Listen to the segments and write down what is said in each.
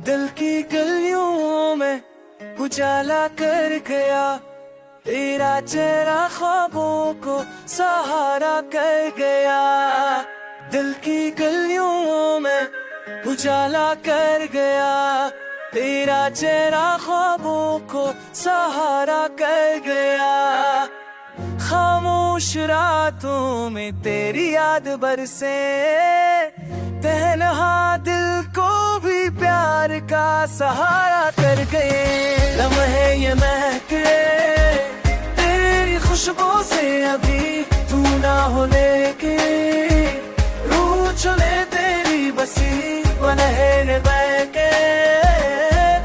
दिल की गलियों में उजाला कर गया, तेरा चेहरा ख्वाबों को सहारा कर गया। दिल की गलियों में उजाला कर गया, तेरा चेहरा ख्वाबों को सहारा कर गया। खामोश रातों में तेरी याद बरसे, तन्हा दिल को भी प्यार का सहारा कर गए। लम्हे ये महके तेरी खुशबू से, अभी तू ना होने के रूह चले तेरी बसी वनहर बहके।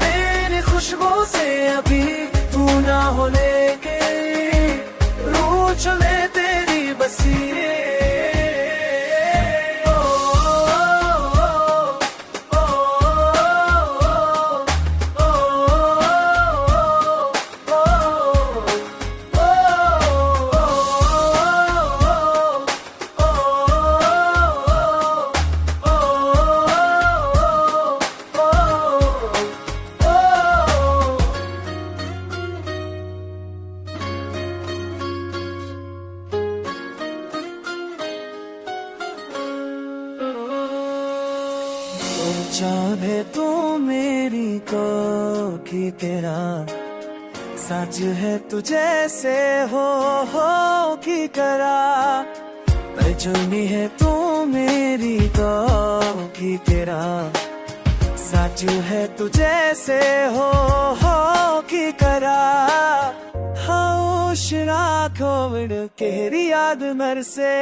तेरी खुशबू से, अभी तू ना होने के रूह चले तेरी बसी। चाहे तो मेरी तो कि तेरा सच है तू जैसे हो कि करा। जुर्मी है तू मेरी तो कि तेरा सच है तू जैसे हो कि करा। होश राखोड़ केरी याद मर से,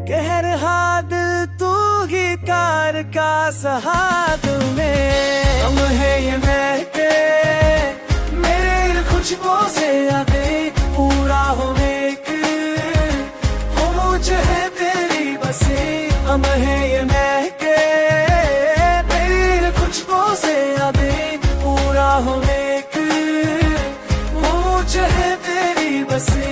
कह रहा दिल तू ही कार का सहाद में। हम है ये महके मेरे खुशबू से, आगे पूरा होने की हो मुझे है तेरी बसी। हम है ये महके मेरे खुशबू से, आगे पूरा होने की हो मुझे है तेरी बसी।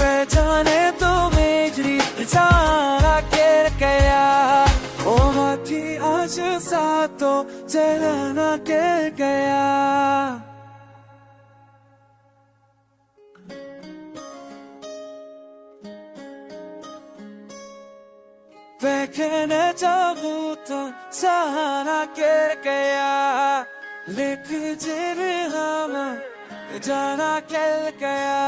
पहचाने तो मेरी सारा कर गया, ओ हाथी आज सातो चलना कर गया। देखने चाहूँ तो सहारा कर गया, लेकिन जिन्हें हम जाना कर गया।